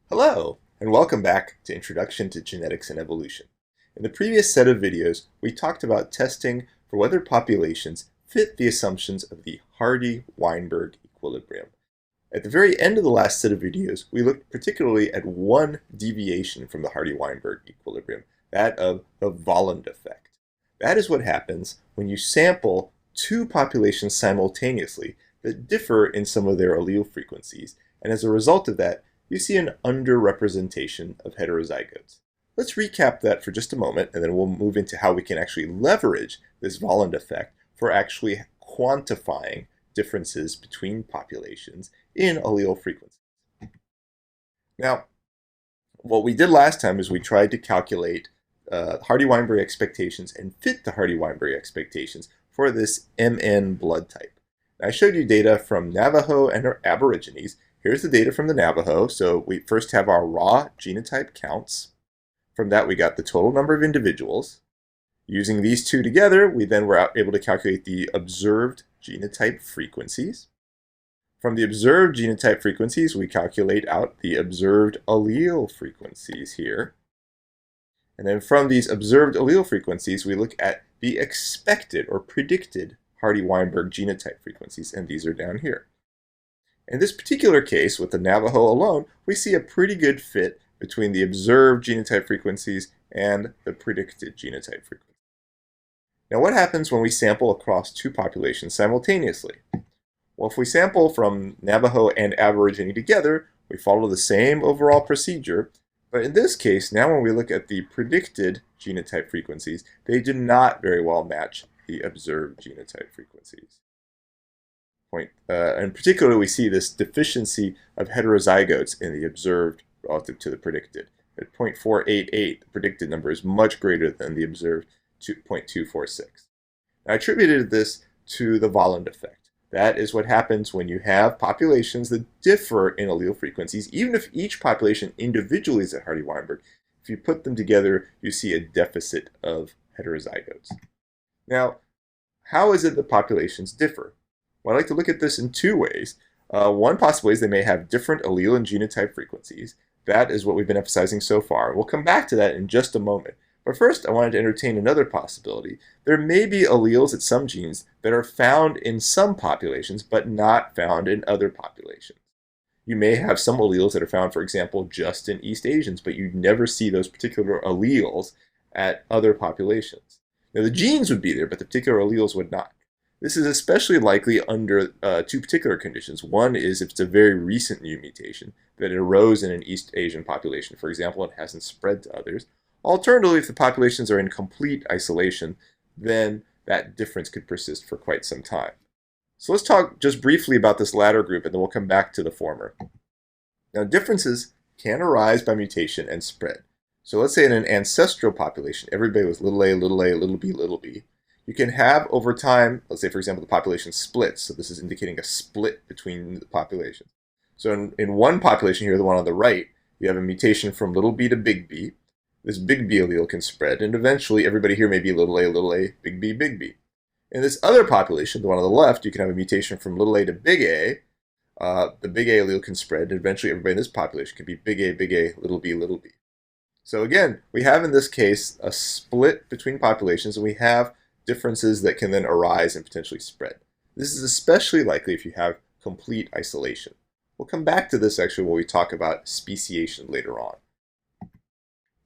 Hello, and welcome back to Introduction to Genetics and Evolution. In the previous set of videos, we talked about testing for whether populations fit the assumptions of the Hardy-Weinberg equilibrium. At the very end of the last set of videos, we looked particularly at one deviation from the Hardy-Weinberg equilibrium, that of the Volland effect. That is what happens when you sample two populations simultaneously that differ in some of their allele frequencies, and as a result of that, you see an underrepresentation of heterozygotes. Let's recap that for just a moment, and then we'll move into how we can actually leverage this Volland effect for actually quantifying differences between populations in allele frequencies. Now, what we did last time is we tried to calculate Hardy-Weinberg expectations and fit the Hardy-Weinberg expectations for this MN blood type. Now, I showed you data from Navajo and our Aborigines. Here's the data from the Navajo. So we first have our raw genotype counts. From that, we got the total number of individuals. Using these two together, we then were able to calculate the observed genotype frequencies. From the observed genotype frequencies, we calculate out the observed allele frequencies here. And then from these observed allele frequencies, we look at the expected or predicted Hardy-Weinberg genotype frequencies, and these are down here. In this particular case, with the Navajo alone, we see a pretty good fit between the observed genotype frequencies and the predicted genotype frequencies. Now, what happens when we sample across two populations simultaneously? Well, if we sample from Navajo and Aborigine together, we follow the same overall procedure, but in this case, now when we look at the predicted genotype frequencies, they do not very well match the observed genotype frequencies. In particular, we see this deficiency of heterozygotes in the observed relative to the predicted. At 0.488, the predicted number is much greater than the observed 0.246. I attributed this to the Volland effect. That is what happens when you have populations that differ in allele frequencies. Even if each population individually is at Hardy-Weinberg, if you put them together, you see a deficit of heterozygotes. Now, how is it that populations differ? Well, I like to look at this in two ways. One possible is they may have different allele and genotype frequencies. That is what we've been emphasizing so far. We'll come back to that in just a moment. But first, I wanted to entertain another possibility. There may be alleles at some genes that are found in some populations, but not found in other populations. You may have some alleles that are found, for example, just in East Asians, but you never see those particular alleles at other populations. Now, the genes would be there, but the particular alleles would not. This is especially likely under two particular conditions. One is if it's a very recent new mutation that arose in an East Asian population, for example, and hasn't spread to others. Alternatively, if the populations are in complete isolation, then that difference could persist for quite some time. So let's talk just briefly about this latter group, and then we'll come back to the former. Now, differences can arise by mutation and spread. So let's say in an ancestral population, everybody was little a, little b, little b. You can have over time, let's say for example the population splits, so this is indicating a split between the populations. So in one population here, the one on the right, you have a mutation from little b to big B. This big B allele can spread, and eventually everybody here may be little a, big B, big B. In this other population, the one on the left, you can have a mutation from little a to big A. The big A allele can spread, and eventually everybody in this population can be big A, little b, little b. So again, we have in this case a split between populations, and we have differences that can then arise and potentially spread. This is especially likely if you have complete isolation. We'll come back to this actually when we talk about speciation later on.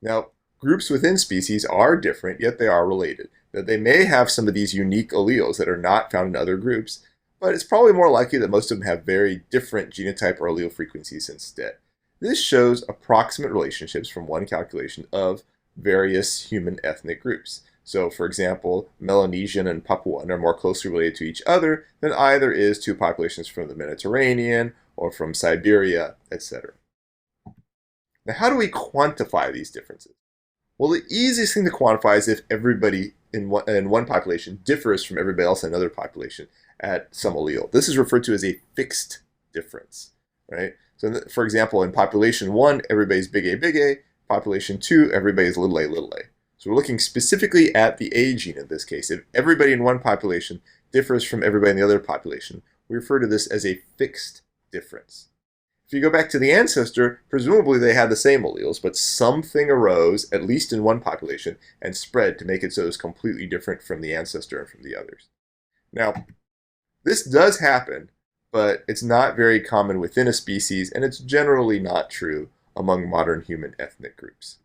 Now, groups within species are different, yet they are related. That they may have some of these unique alleles that are not found in other groups, but it's probably more likely that most of them have very different genotype or allele frequencies instead. This shows approximate relationships from one calculation of various human ethnic groups. So, for example, Melanesian and Papuan are more closely related to each other than either is to populations from the Mediterranean or from Siberia, etc. Now, how do we quantify these differences? Well, the easiest thing to quantify is if everybody in one population differs from everybody else in another population at some allele. This is referred to as a fixed difference, right? So, for example, in population 1, everybody's big A, population 2, everybody's little a, little a. So we're looking specifically at the A gene in this case. If everybody in one population differs from everybody in the other population, we refer to this as a fixed difference. If you go back to the ancestor, presumably they had the same alleles, but something arose, at least in one population, and spread to make it so it was completely different from the ancestor and from the others. Now, this does happen, but it's not very common within a species, and it's generally not true among modern human ethnic groups.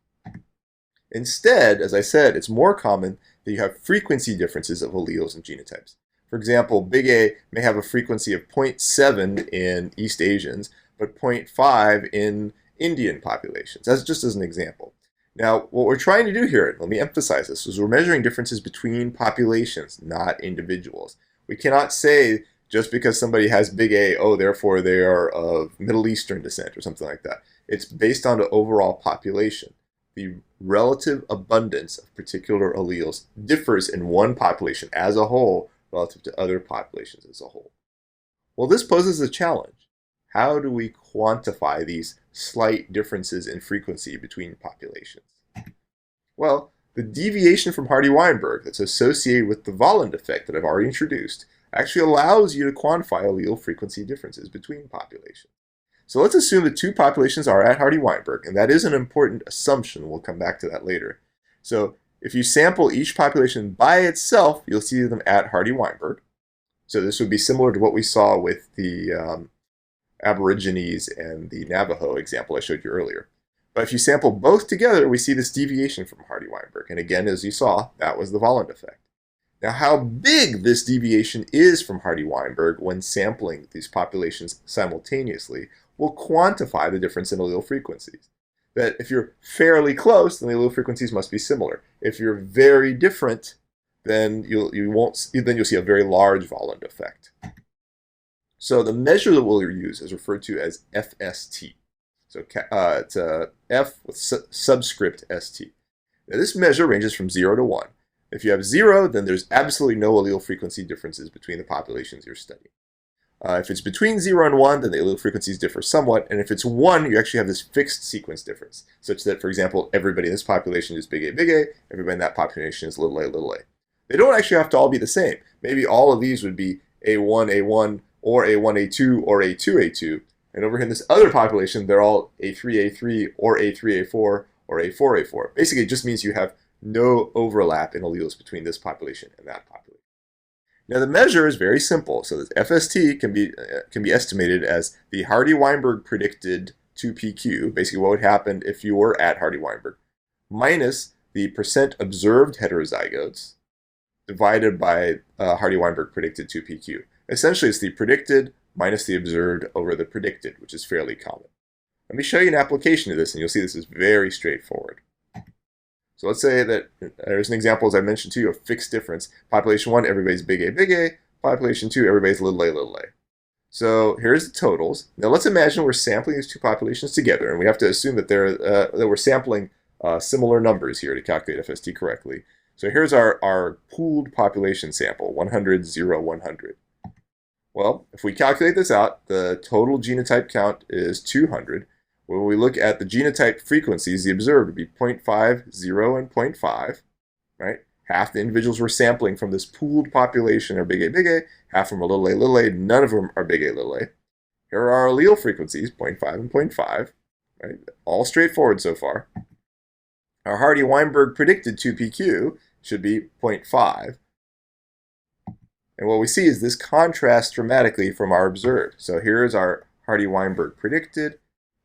Instead, as I said, it's more common that you have frequency differences of alleles and genotypes. For example, big A may have a frequency of 0.7 in East Asians, but 0.5 in Indian populations. That's just as an example. Now, what we're trying to do here, let me emphasize this, is we're measuring differences between populations, not individuals. We cannot say just because somebody has big A, oh, therefore they are of Middle Eastern descent or something like that. It's based on the overall population. The relative abundance of particular alleles differs in one population as a whole relative to other populations as a whole. Well, this poses a challenge. How do we quantify these slight differences in frequency between populations? Well, the deviation from Hardy-Weinberg that's associated with the Volland effect that I've already introduced actually allows you to quantify allele frequency differences between populations. So let's assume that two populations are at Hardy-Weinberg, and that is an important assumption. We'll come back to that later. So if you sample each population by itself, you'll see them at Hardy-Weinberg. So this would be similar to what we saw with the Aborigines and the Navajo example I showed you earlier. But if you sample both together, we see this deviation from Hardy-Weinberg. And again, as you saw, that was the Volland effect. Now, how big this deviation is from Hardy-Weinberg when sampling these populations simultaneously will quantify the difference in allele frequencies. That if you're fairly close, then the allele frequencies must be similar. If you're very different, then you'll see a very large Volland effect. So the measure that we'll use is referred to as FST. So it's F with subscript ST. Now this measure ranges from 0 to 1. If you have 0, then there's absolutely no allele frequency differences between the populations you're studying. If it's between 0 and 1, then the allele frequencies differ somewhat. And if it's 1, you actually have this fixed sequence difference, such that, for example, everybody in this population is big A, everybody in that population is little a. They don't actually have to all be the same. Maybe all of these would be A1, or A1, A2, or A2, A2. And over here in this other population, they're all A3, A3, or A3, A4, or A4, A4. Basically, it just means you have no overlap in alleles between this population and that population. Now the measure is very simple. So this FST can be estimated as the Hardy-Weinberg predicted 2PQ, basically what would happen if you were at Hardy-Weinberg, minus the percent observed heterozygotes divided by Hardy-Weinberg predicted 2PQ. Essentially, it's the predicted minus the observed over the predicted, which is fairly common. Let me show you an application of this, and you'll see this is very straightforward. So let's say that there's an example, as I mentioned to you, of fixed difference. Population 1, everybody's big A. Population 2, everybody's little a. So here's the totals. Now let's imagine we're sampling these two populations together, and we have to assume that that we're sampling similar numbers here to calculate FST correctly. So here's our pooled population sample, 100, 0, 100. Well, if we calculate this out, the total genotype count is 200. When we look at the genotype frequencies, the observed would be 0.5, 0, and 0.5, right? Half the individuals we're sampling from this pooled population are big A, half from are little a, none of them are big A. Here are our allele frequencies, 0.5 and 0.5, right? All straightforward so far. Our Hardy-Weinberg predicted 2PQ should be 0.5. And what we see is this contrasts dramatically from our observed. So here is our Hardy-Weinberg predicted,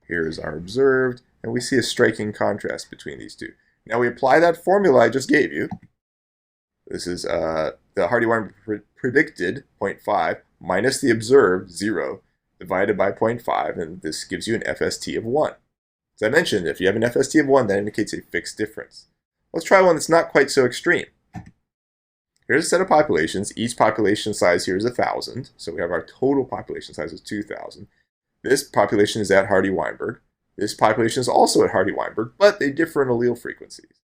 here is our observed, and we see a striking contrast between these two. Now we apply that formula I just gave you. This is the Hardy-Weinberg predicted 0.5 minus the observed 0 divided by 0.5, and this gives you an FST of 1. As I mentioned, if you have an FST of 1, that indicates a fixed difference. Let's try one that's not quite so extreme. Here's a set of populations. Each population size here is 1,000, so we have our total population size is 2,000. This population is at Hardy-Weinberg. This population is also at Hardy-Weinberg, but they differ in allele frequencies.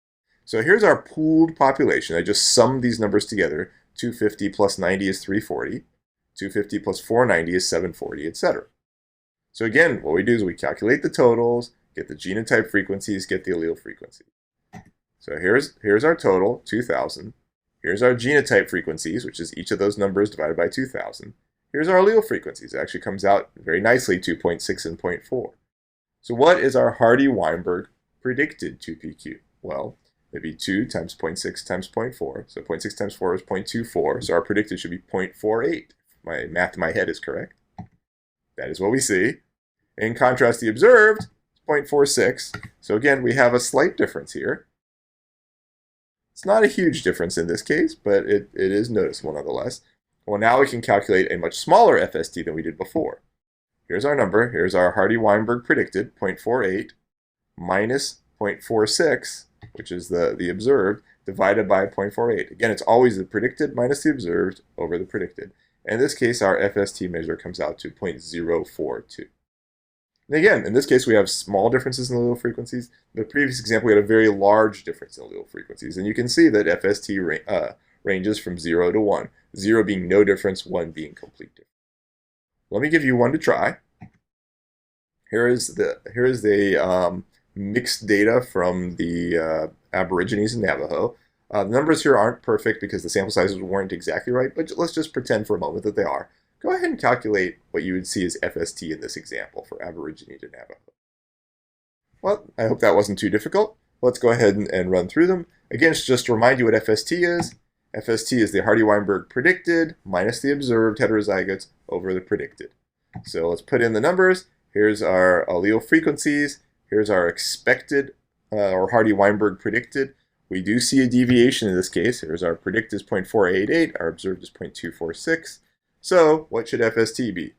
So here's our pooled population. I just summed these numbers together. 250 plus 90 is 340. 250 plus 490 is 740, etc. So again, what we do is we calculate the totals, get the genotype frequencies, get the allele frequencies. So here's our total, 2,000. Here's our genotype frequencies, which is each of those numbers divided by 2,000. Here's our allele frequencies. It actually comes out very nicely to 0.6 and 0.4. So what is our Hardy-Weinberg predicted 2PQ? Well, it'd be 2 times 0.6 times 0.4. So 0.6 times 4 is 0.24. So our predicted should be 0.48. My math in my head is correct. That is what we see. In contrast, the observed is 0.46. So again, we have a slight difference here. It's not a huge difference in this case, but it is noticeable nonetheless. Well, now we can calculate a much smaller FST than we did before. Here's our number. Here's our Hardy-Weinberg predicted, 0.48, minus 0.46, which is the observed, divided by 0.48. Again, it's always the predicted minus the observed over the predicted. In this case, our FST measure comes out to 0.042. And again, in this case, we have small differences in allele frequencies. In the previous example, we had a very large difference in allele frequencies. And you can see that FST ranges from 0 to 1, 0 being no difference, 1 being complete difference. Let me give you one to try. Here is the mixed data from the Aborigines and Navajo. The numbers here aren't perfect because the sample sizes weren't exactly right, but let's just pretend for a moment that they are. Go ahead and calculate what you would see as FST in this example for Aborigine to Navajo. Well, I hope that wasn't too difficult. Let's go ahead and run through them. Again, just to remind you what FST is. FST is the Hardy-Weinberg predicted minus the observed heterozygotes over the predicted. So let's put in the numbers. Here's our allele frequencies. Here's our expected or Hardy-Weinberg predicted. We do see a deviation in this case. Here's our predicted is 0.488. Our observed is 0.246. So what should FST be?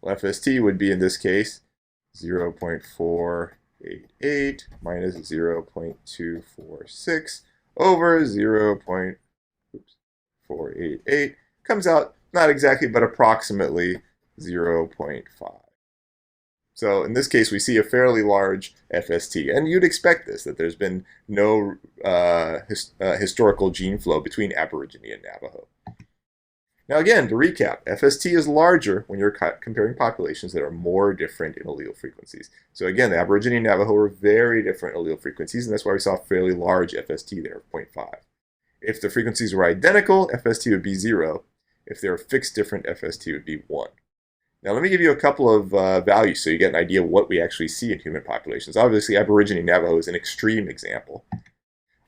Well, FST would be in this case 0.488 minus 0.246 over 0.488. Comes out not exactly, but approximately 0.5. So in this case, we see a fairly large FST. And you'd expect this, that there's been no historical gene flow between Aborigine and Navajo. Now again, to recap, FST is larger when you're comparing populations that are more different in allele frequencies. So again, the Aborigine and Navajo were very different allele frequencies, and that's why we saw a fairly large FST there of 0.5. If the frequencies were identical, FST would be 0. If they were fixed different, FST would be 1. Now let me give you a couple of values so you get an idea of what we actually see in human populations. Obviously, Aborigine and Navajo is an extreme example.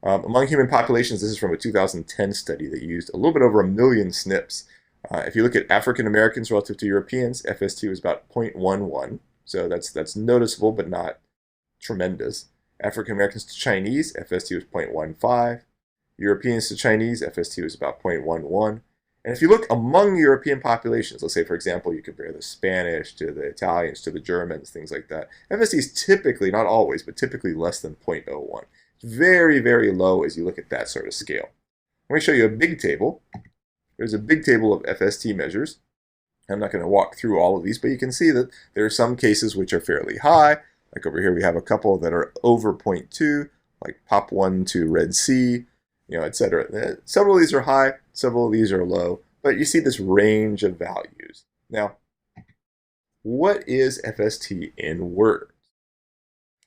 Among human populations, this is from a 2010 study that used a little bit over 1 million SNPs. If you look at African Americans relative to Europeans, FST was about 0.11, so that's noticeable but not tremendous. African Americans to Chinese, FST was 0.15. Europeans to Chinese, FST was about 0.11. And if you look among European populations, let's say, for example, you compare the Spanish to the Italians to the Germans, things like that, FST is typically, not always, but typically less than 0.01. Very, very low as you look at that sort of scale. Let me show you a big table. There's a big table of FST measures. I'm not going to walk through all of these, but you can see that there are some cases which are fairly high. Like over here, we have a couple that are over 0.2, like POP1 to Red Sea, etc. Several of these are high, several of these are low, but you see this range of values. Now, what is FST in words?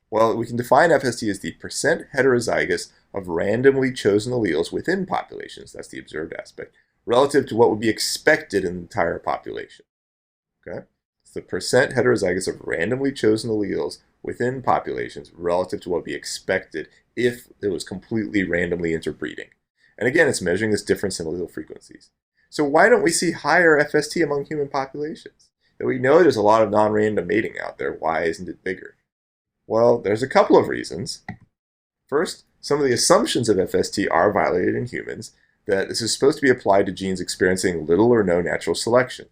Well, we can define FST as the percent heterozygous of randomly chosen alleles within populations, that's the observed aspect, relative to what would be expected in the entire population. Okay? It's the percent heterozygous of randomly chosen alleles within populations relative to what would be expected if it was completely randomly interbreeding. And again, it's measuring this difference in allele frequencies. So why don't we see higher FST among human populations? That we know there's a lot of non-random mating out there. Why isn't it bigger? Well, there's a couple of reasons. First, some of the assumptions of FST are violated in humans, that this is supposed to be applied to genes experiencing little or no natural selection.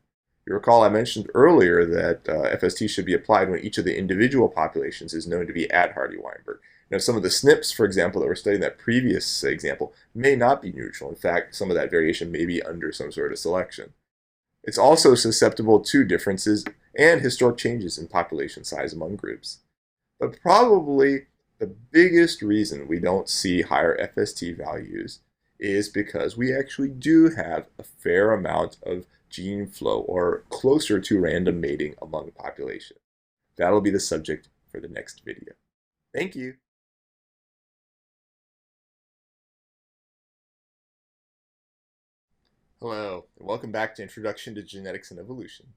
You recall I mentioned earlier that FST should be applied when each of the individual populations is known to be at Hardy-Weinberg. Now, some of the SNPs, for example, that were studied in that previous example may not be neutral. In fact, some of that variation may be under some sort of selection. It's also susceptible to differences and historic changes in population size among groups. But probably the biggest reason we don't see higher FST values is because we actually do have a fair amount of gene flow or closer to random mating among populations. That'll be the subject for the next video. Thank you. Hello, and welcome back to Introduction to Genetics and Evolution.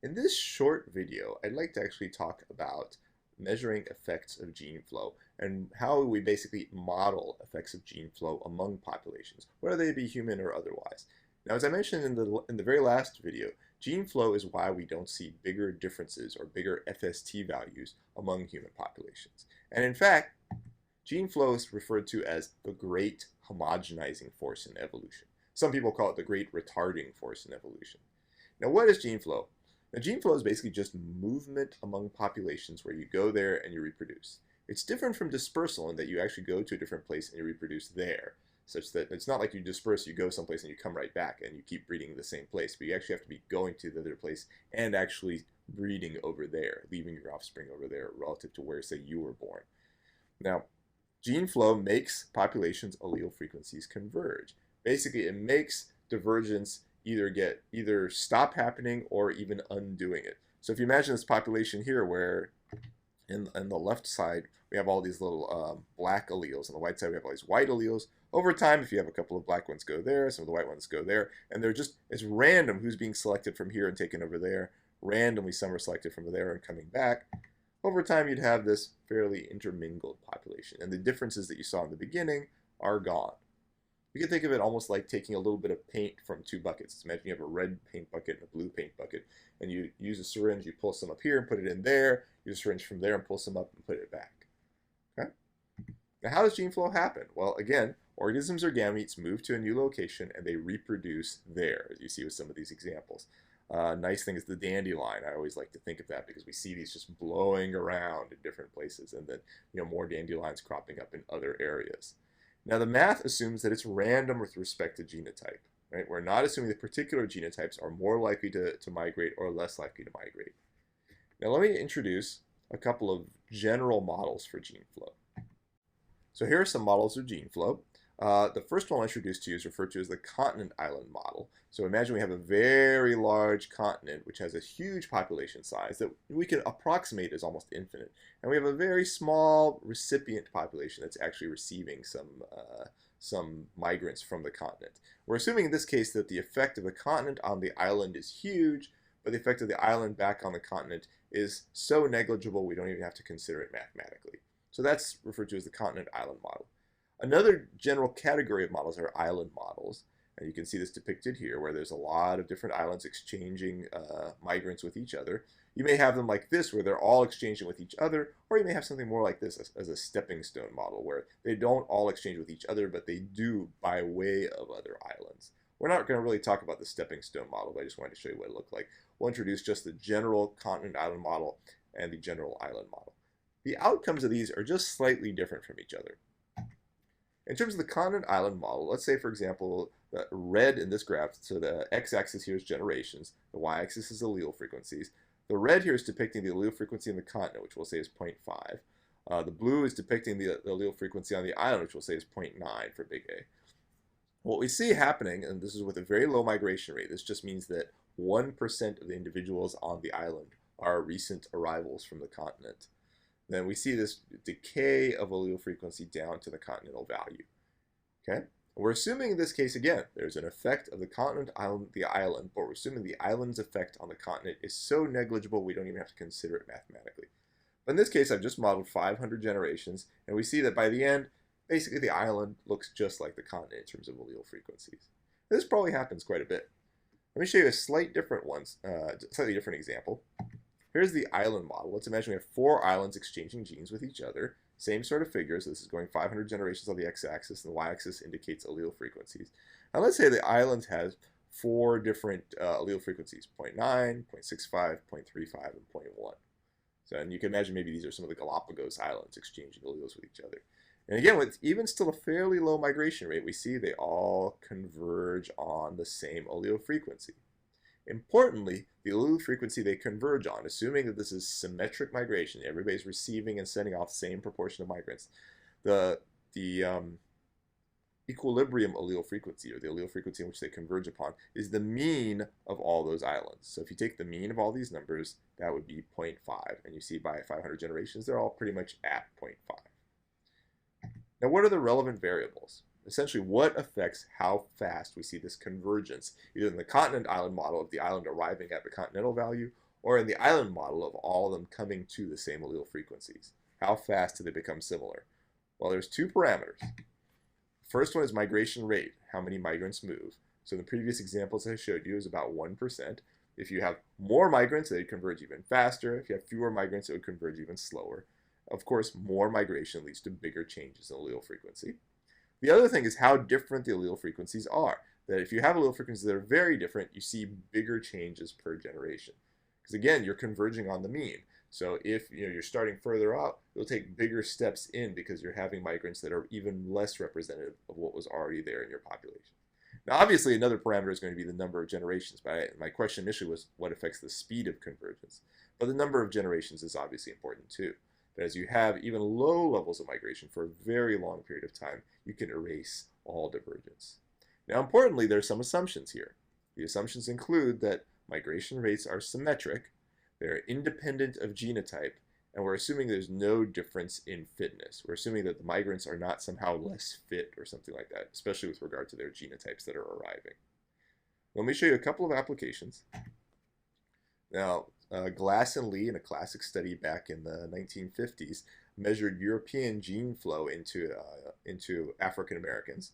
In this short video, I'd like to actually talk about measuring effects of gene flow and how we basically model effects of gene flow among populations, whether they be human or otherwise. Now, as I mentioned in the very last video, gene flow is why we don't see bigger differences or bigger FST values among human populations. And in fact, gene flow is referred to as the great homogenizing force in evolution. Some people call it the great retarding force in evolution. Now, what is gene flow? Now, gene flow is basically just movement among populations where you go there and you reproduce. It's different from dispersal in that you actually go to a different place and you reproduce there, such that it's not like you disperse, you go someplace and you come right back and you keep breeding in the same place, but you actually have to be going to the other place and actually breeding over there, leaving your offspring over there relative to where, say, you were born. Now, gene flow makes populations' allele frequencies converge. Basically, it makes divergence either stop happening or even undoing it. So if you imagine this population here where in the left side we have all these little black alleles, on the right side we have all these white alleles. Over time, if you have a couple of black ones go there, some of the white ones go there, and it's random who's being selected from here and taken over there. Randomly, some are selected from there and coming back. Over time, you'd have this fairly intermingled population, and the differences that you saw in the beginning are gone. You can think of it almost like taking a little bit of paint from two buckets. Imagine you have a red paint bucket and a blue paint bucket, and you use a syringe, you pull some up here and put it in there, use a syringe from there and pull some up and put it back. Okay? Now, how does gene flow happen? Well, again, organisms or gametes move to a new location and they reproduce there, as you see with some of these examples. Nice thing is the dandelion. I always like to think of that because we see these just blowing around in different places, and then more dandelions cropping up in other areas. Now, the math assumes that it's random with respect to genotype. Right? We're not assuming that particular genotypes are more likely to migrate or less likely to migrate. Now, let me introduce a couple of general models for gene flow. So here are some models of gene flow. The first one I'll introduce to you is referred to as the continent island model. So imagine we have a very large continent which has a huge population size that we can approximate as almost infinite. And we have a very small recipient population that's actually receiving some migrants from the continent. We're assuming in this case that the effect of the continent on the island is huge, but the effect of the island back on the continent is so negligible we don't even have to consider it mathematically. So that's referred to as the continent island model. Another general category of models are island models, and you can see this depicted here where there's a lot of different islands exchanging migrants with each other. You may have them like this where they're all exchanging with each other, or you may have something more like this as a stepping stone model where they don't all exchange with each other, but they do by way of other islands. We're not going to really talk about the stepping stone model, but I just wanted to show you what it looked like. We'll introduce just the general continent island model and the general island model. The outcomes of these are just slightly different from each other. In terms of the continent island model, let's say, for example, the red in this graph, so the x-axis here is generations, the y-axis is allele frequencies. The red here is depicting the allele frequency in the continent, which we'll say is 0.5. The blue is depicting the allele frequency on the island, which we'll say is 0.9 for big A. What we see happening, and this is with a very low migration rate, this just means that 1% of the individuals on the island are recent arrivals from the continent. Then we see this decay of allele frequency down to the continental value. Okay? We're assuming in this case, again, there's an effect of the continent on the island, but we're assuming the island's effect on the continent is so negligible we don't even have to consider it mathematically. But in this case, I've just modeled 500 generations, and we see that by the end, basically the island looks just like the continent in terms of allele frequencies. This probably happens quite a bit. Let me show you a slightly different example. Here's the island model. Let's imagine we have 4 islands exchanging genes with each other. Same sort of figure, so this is going 500 generations on the x-axis, and the y-axis indicates allele frequencies. Now let's say the island has 4 different allele frequencies, 0.9, 0.65, 0.35, and 0.1. So, and you can imagine maybe these are some of the Galapagos islands exchanging alleles with each other. And again, with even still a fairly low migration rate, we see they all converge on the same allele frequency. Importantly, the allele frequency they converge on, assuming that this is symmetric migration, everybody's receiving and sending off the same proportion of migrants, the equilibrium allele frequency, or the allele frequency in which they converge upon, is the mean of all those islands. So if you take the mean of all these numbers, that would be 0.5, and you see by 500 generations, they're all pretty much at 0.5. Now, what are the relevant variables? essentially what affects how fast we see this convergence, either in the continent island model of the island arriving at the continental value, or in the island model of all of them coming to the same allele frequencies. How fast do they become similar? Well, there's two parameters. First one is migration rate, how many migrants move. So in the previous examples I showed you is about 1%. If you have more migrants, they would converge even faster. If you have fewer migrants, it would converge even slower. Of course, more migration leads to bigger changes in allele frequency. The other thing is how different the allele frequencies are. That if you have allele frequencies that are very different, you see bigger changes per generation. Because again, you're converging on the mean. So if you're starting further out, you'll take bigger steps in because you're having migrants that are even less representative of what was already there in your population. Now, obviously, another parameter is going to be the number of generations. But my question initially was what affects the speed of convergence. But the number of generations is obviously important too. That as you have even low levels of migration for a very long period of time, you can erase all divergence. Now, importantly, there are some assumptions here. The assumptions include that migration rates are symmetric, they're independent of genotype, and we're assuming there's no difference in fitness. We're assuming that the migrants are not somehow less fit or something like that, especially with regard to their genotypes that are arriving. Let me show you a couple of applications. Now, Glass and Lee, in a classic study back in the 1950s, measured European gene flow into African Americans.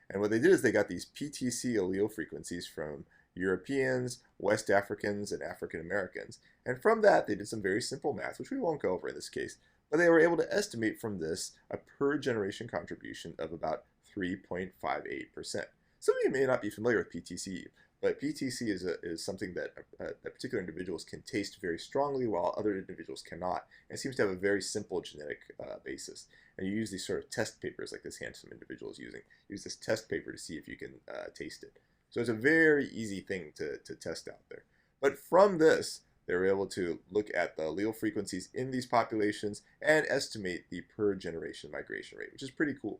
And what they did is they got these PTC allele frequencies from Europeans, West Africans, and African Americans. And from that, they did some very simple math, which we won't go over in this case. But they were able to estimate from this a per generation contribution of about 3.58%. Some of you may not be familiar with PTC, but PTC is something that particular individuals can taste very strongly while other individuals cannot. And it seems to have a very simple genetic basis. And you use these sort of test papers like this handsome individual is using. Use this test paper to see if you can taste it. So it's a very easy thing to test out there. But from this, they were able to look at the allele frequencies in these populations and estimate the per generation migration rate, which is pretty cool.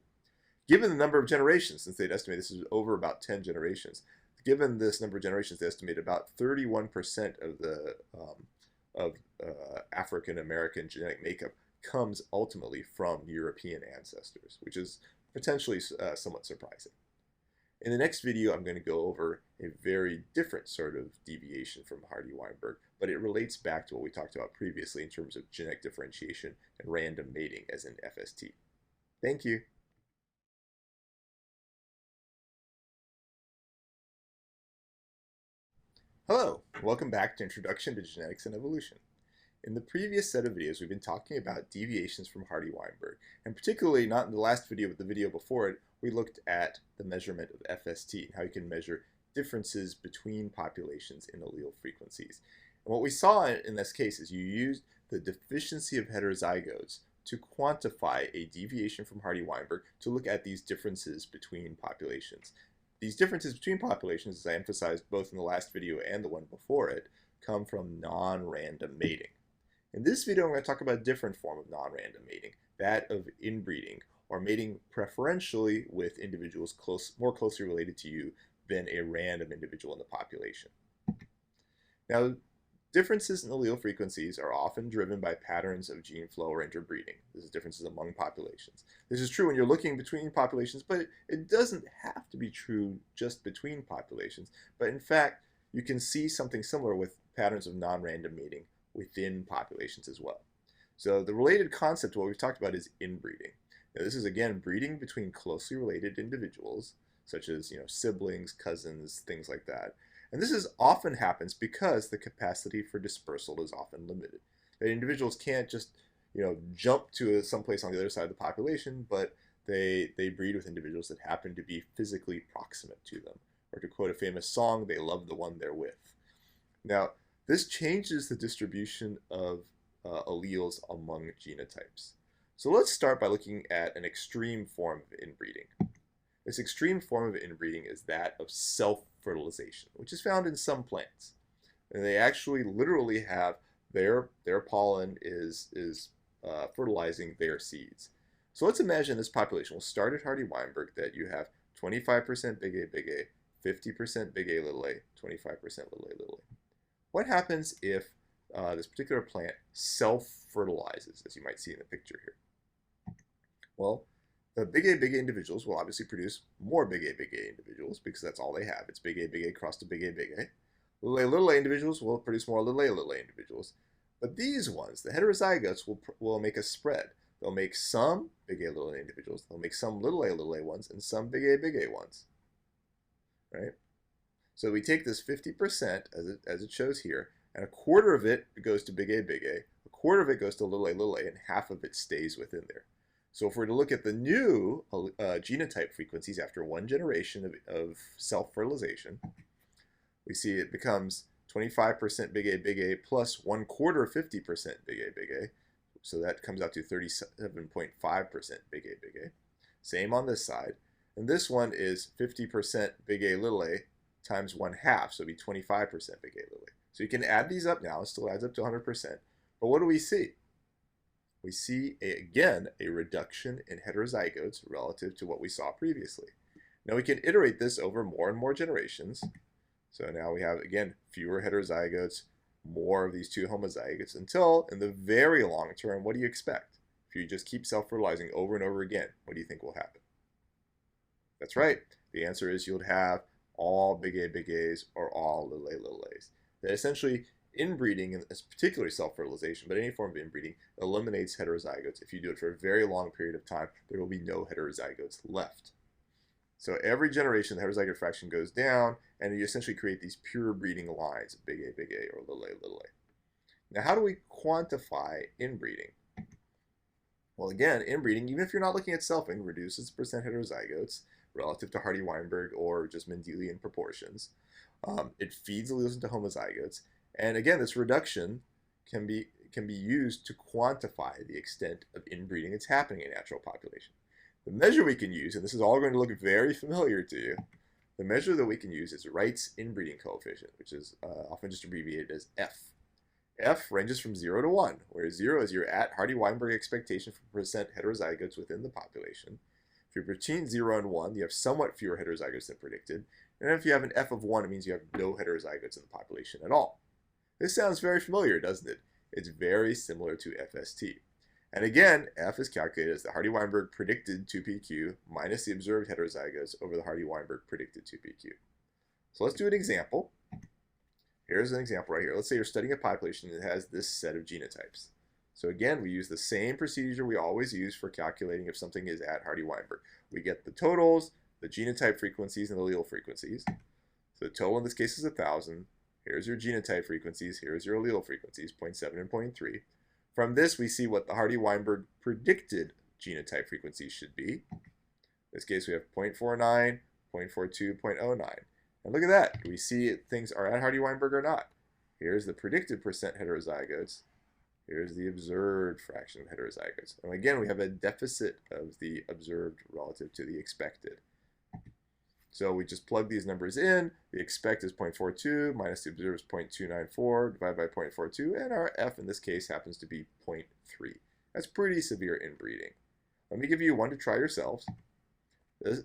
Given the number of generations, since they'd estimate this is over about 10 generations, given this number of generations, they estimate about 31% of the African American genetic makeup comes ultimately from European ancestors, which is potentially somewhat surprising. In the next video, I'm going to go over a very different sort of deviation from Hardy-Weinberg, but it relates back to what we talked about previously in terms of genetic differentiation and random mating as in FST. Thank you. Hello, welcome back to Introduction to Genetics and Evolution. In the previous set of videos, we've been talking about deviations from Hardy-Weinberg, and particularly not in the last video, but the video before it, we looked at the measurement of FST and how you can measure differences between populations in allele frequencies. And what we saw in this case is you used the deficiency of heterozygotes to quantify a deviation from Hardy-Weinberg to look at these differences between populations. These differences between populations, as I emphasized both in the last video and the one before it, come from non-random mating. In this video, I'm going to talk about a different form of non-random mating, that of inbreeding, or mating preferentially with individuals more closely related to you than a random individual in the population. Now, differences in allele frequencies are often driven by patterns of gene flow or interbreeding. This is differences among populations. This is true when you're looking between populations, but it doesn't have to be true just between populations. But in fact, you can see something similar with patterns of non-random mating within populations as well. So the related concept, what we've talked about, is inbreeding. Now, this is again breeding between closely related individuals, such as siblings, cousins, things like that. And this often happens because the capacity for dispersal is often limited. That individuals can't just jump to someplace on the other side of the population, but they breed with individuals that happen to be physically proximate to them. Or to quote a famous song, they love the one they're with. Now, this changes the distribution of alleles among genotypes. So let's start by looking at an extreme form of inbreeding. This extreme form of inbreeding is that of self-fertilization, which is found in some plants. And they actually literally have their pollen is fertilizing their seeds. So let's imagine this population. We'll start at Hardy-Weinberg that you have 25% big A, 50% big A little a, 25% little a. What happens if this particular plant self-fertilizes, as you might see in the picture here? Well, The big A individuals will obviously produce more big A individuals because that's all they have. It's big A crossed to big A. Little a individuals will produce more little a individuals. But these ones, the heterozygotes, will make a spread. They'll make some big A individuals. They'll make some little a ones and some big A ones. Right? So we take this 50% as it shows here, and a quarter of it goes to big A, a quarter of it goes to little a, and half of it stays within there. So if we're to look at the new genotype frequencies after one generation of self-fertilization, we see it becomes 25% big A plus 1/4 50% big A. So that comes out to 37.5% big A. Same on this side. And this one is 50% big A times 1/2, so it'd be 25% big A. So you can add these up now. It still adds up to 100%. But what do we see? We see, again, a reduction in heterozygotes relative to what we saw previously. Now we can iterate this over more and more generations. So now we have, again, fewer heterozygotes, more of these two homozygotes, until in the very long term, what do you expect? If you just keep self-fertilizing over and over again, what do you think will happen? That's right. The answer is you'll have all big A's or all little A's. That essentially, inbreeding, and particularly self-fertilization, but any form of inbreeding, eliminates heterozygotes. If you do it for a very long period of time, there will be no heterozygotes left. So every generation, the heterozygote fraction goes down, and you essentially create these pure breeding lines of big A, or little a. Now, how do we quantify inbreeding? Well, again, inbreeding, even if you're not looking at selfing, reduces percent heterozygotes relative to Hardy-Weinberg or just Mendelian proportions. It feeds alleles into homozygotes. And again, this reduction can be used to quantify the extent of inbreeding that's happening in natural population. The measure we can use, and this is all going to look very familiar to you, the measure that we can use is Wright's inbreeding coefficient, which is often just abbreviated as F. F ranges from 0 to 1, where 0 is your at Hardy-Weinberg expectation for percent heterozygotes within the population. If you're between 0 and 1, you have somewhat fewer heterozygotes than predicted. And if you have an F of 1, it means you have no heterozygotes in the population at all. This sounds very familiar, doesn't it? It's very similar to FST. And again, F is calculated as the Hardy-Weinberg predicted 2PQ minus the observed heterozygotes over the Hardy-Weinberg predicted 2PQ. So let's do an example. Here's an example right here. Let's say you're studying a population that has this set of genotypes. So again, we use the same procedure we always use for calculating if something is at Hardy-Weinberg. We get the totals, the genotype frequencies, and the allele frequencies. So the total in this case is 1,000. Here's your genotype frequencies. Here's your allele frequencies, 0.7 and 0.3. From this, we see what the Hardy-Weinberg predicted genotype frequencies should be. In this case, we have 0.49, 0.42, 0.09. And look at that. Do we see if things are at Hardy-Weinberg or not? Here's the predicted percent heterozygotes. Here's the observed fraction of heterozygotes. And again, we have a deficit of the observed relative to the expected. So we just plug these numbers in. The expect is 0.42 minus the observed is 0.294 divided by 0.42, and our F in this case happens to be 0.3. That's pretty severe inbreeding. Let me give you one to try yourselves.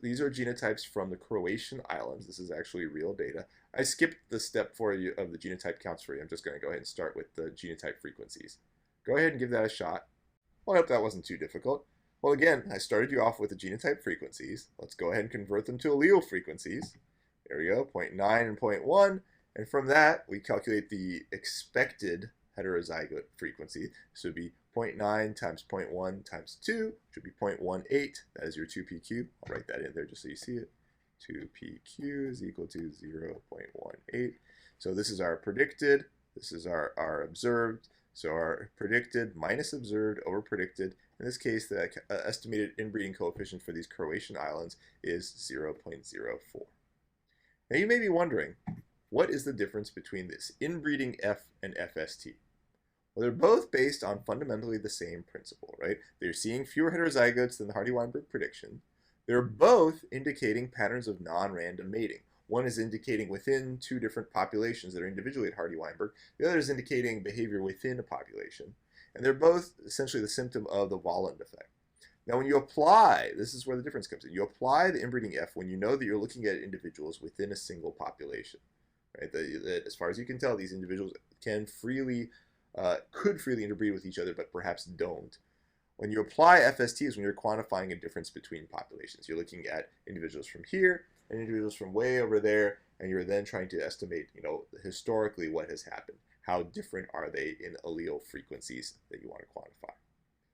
These are genotypes from the Croatian islands. This is actually real data. I skipped the step for you of the genotype counts for you. I'm just going to go ahead and start with the genotype frequencies. Go ahead and give that a shot. Well, I hope that wasn't too difficult. Well, again, I started you off with the genotype frequencies. Let's go ahead and convert them to allele frequencies. There we go, 0.9 and 0.1. And from that, we calculate the expected heterozygote frequency. So it would be 0.9 times 0.1 times 2, which would be 0.18. That is your 2PQ. I'll write that in there just so you see it. 2PQ is equal to 0.18. So this is our predicted. This is our observed. So our predicted minus observed over predicted. In this case, the estimated inbreeding coefficient for these Croatian islands is 0.04. Now you may be wondering, what is the difference between this inbreeding F and FST? Well, they're both based on fundamentally the same principle, right? They're seeing fewer heterozygotes than the Hardy-Weinberg prediction. They're both indicating patterns of non-random mating. One is indicating within two different populations that are individually at Hardy-Weinberg. The other is indicating behavior within a population. And they're both essentially the symptom of the Volland effect. Now, when you apply, this is where the difference comes in. You apply the inbreeding F when you know that you're looking at individuals within a single population. Right? That as far as you can tell, these individuals can could freely interbreed with each other, but perhaps don't. When you apply FST is when you're quantifying a difference between populations. You're looking at individuals from here and individuals from way over there, and you're then trying to estimate, historically what has happened. How different are they in allele frequencies that you want to quantify?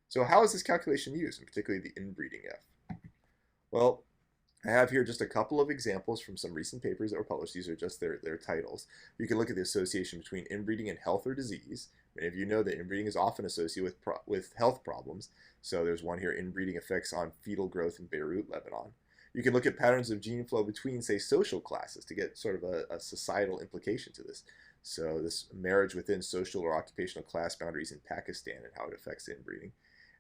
So how is this calculation used, and particularly the inbreeding F? Well, I have here just a couple of examples from some recent papers that were published. These are just their titles. You can look at the association between inbreeding and health or disease. Many of you know that inbreeding is often associated with health problems. So there's one here, inbreeding effects on fetal growth in Beirut, Lebanon. You can look at patterns of gene flow between, say, social classes to get sort of a societal implication to this. So this marriage within social or occupational class boundaries in Pakistan and how it affects inbreeding.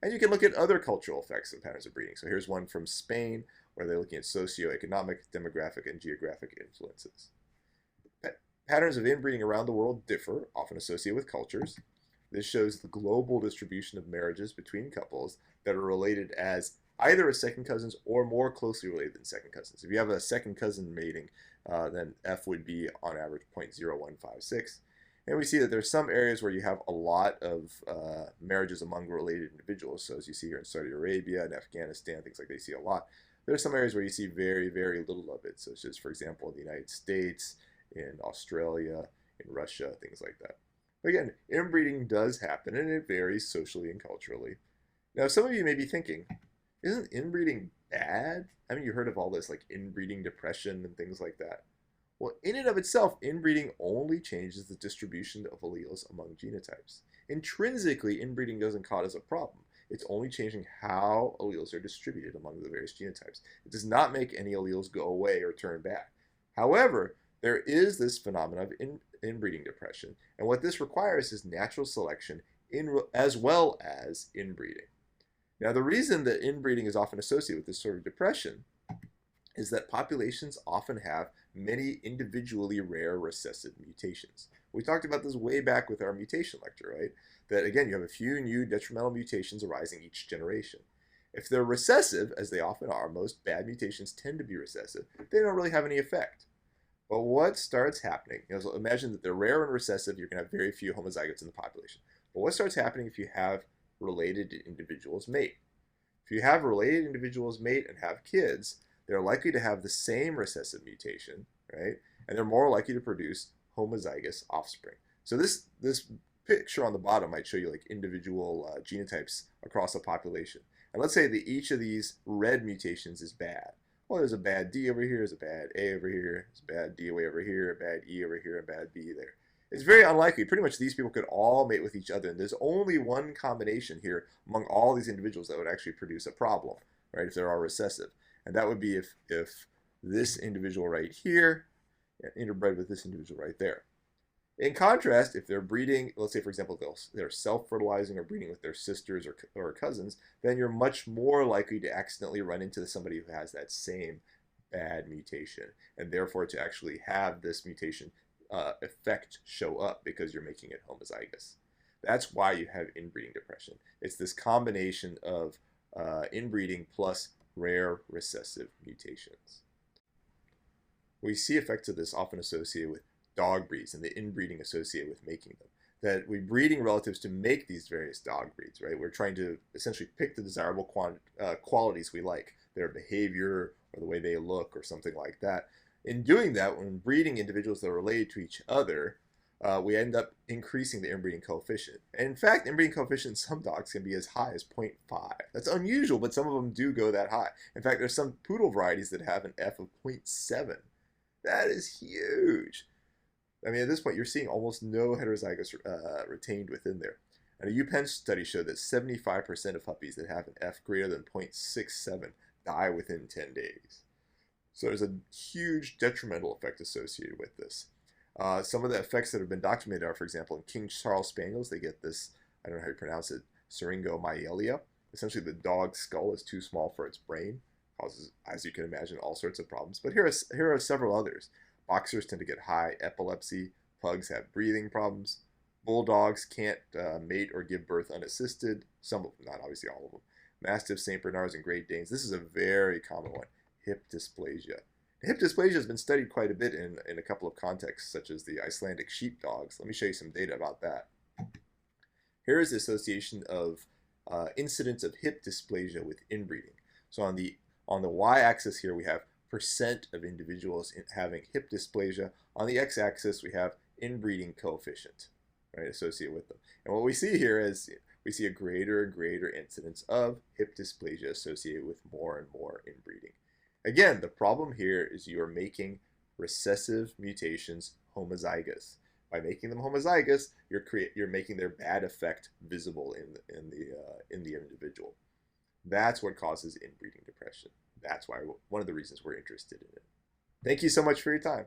And you can look at other cultural effects of patterns of breeding. So here's one from Spain, where they're looking at socioeconomic, demographic, and geographic influences. Patterns of inbreeding around the world differ, often associated with cultures. This shows the global distribution of marriages between couples that are related as either as second cousins or more closely related than second cousins. If you have a second cousin mating, then F would be on average 0.0156. And we see that there's some areas where you have a lot of marriages among related individuals. So as you see here in Saudi Arabia and Afghanistan, things like they see a lot. There are some areas where you see very, very little of it, such as, for example, in the United States, in Australia, in Russia, things like that. But again, inbreeding does happen, and it varies socially and culturally. Now, some of you may be thinking, isn't inbreeding bad? I mean, you heard of all this, like inbreeding depression and things like that. Well, in and of itself, inbreeding only changes the distribution of alleles among genotypes. Intrinsically, inbreeding doesn't cause a problem. It's only changing how alleles are distributed among the various genotypes. It does not make any alleles go away or turn back. However, there is this phenomenon of inbreeding depression, and what this requires is natural selection as well as inbreeding. Now, the reason that inbreeding is often associated with this sort of depression is that populations often have many individually rare recessive mutations. We talked about this way back with our mutation lecture, right? That again, you have a few new detrimental mutations arising each generation. If they're recessive, as they often are, most bad mutations tend to be recessive, they don't really have any effect. But what starts happening, so imagine that they're rare and recessive, you're going to have very few homozygotes in the population. But what starts happening if you have related individuals mate? If you have related individuals mate and have kids, they're likely to have the same recessive mutation, right? And they're more likely to produce homozygous offspring. So this picture on the bottom might show you like individual genotypes across a population. And let's say that each of these red mutations is bad. Well, there's a bad D over here, there's a bad A over here, there's a bad D over here, a bad E over here, a bad B there. It's very unlikely. Pretty much these people could all mate with each other, and there's only one combination here among all these individuals that would actually produce a problem, right, if they're all recessive. And that would be if this individual right here interbred with this individual right there. In contrast, if they're breeding, let's say, for example, they're self-fertilizing or breeding with their sisters or cousins, then you're much more likely to accidentally run into somebody who has that same bad mutation, and therefore to actually have this mutation effect show up because you're making it homozygous. That's why you have inbreeding depression. It's this combination of inbreeding plus rare recessive mutations. We see effects of this often associated with dog breeds and the inbreeding associated with making them. That we're breeding relatives to make these various dog breeds, right? We're trying to essentially pick the desirable qualities we like, their behavior or the way they look or something like that. In doing that, when breeding individuals that are related to each other, we end up increasing the inbreeding coefficient. And in fact, inbreeding coefficient in some dogs can be as high as 0.5. That's unusual, but some of them do go that high. In fact, there's some poodle varieties that have an F of 0.7. That is huge. I mean, at this point, you're seeing almost no heterozygous retained within there. And a UPenn study showed that 75% of puppies that have an F greater than 0.67 die within 10 days. So there's a huge detrimental effect associated with this. Some of the effects that have been documented are, for example, in King Charles Spaniels, they get this, I don't know how you pronounce it, syringomyelia. Essentially, the dog's skull is too small for its brain. Causes, as you can imagine, all sorts of problems. But here are several others. Boxers tend to get high epilepsy. Pugs have breathing problems. Bulldogs can't mate or give birth unassisted. Some of them, not obviously all of them. Mastiffs, St. Bernards, and Great Danes. This is a very common one. Hip dysplasia. Hip dysplasia has been studied quite a bit in a couple of contexts, such as the Icelandic sheepdogs. Let me show you some data about that. Here is the association of incidence of hip dysplasia with inbreeding. So on the y-axis here we have percent of individuals having hip dysplasia. On the x-axis we have inbreeding coefficient, right, associated with them. And what we see here is we see a greater and greater incidence of hip dysplasia associated with more and more inbreeding. Again, the problem here is you are making recessive mutations homozygous. By making them homozygous, you're making their bad effect visible in the individual. That's what causes inbreeding depression. That's why one of the reasons we're interested in it. Thank you so much for your time.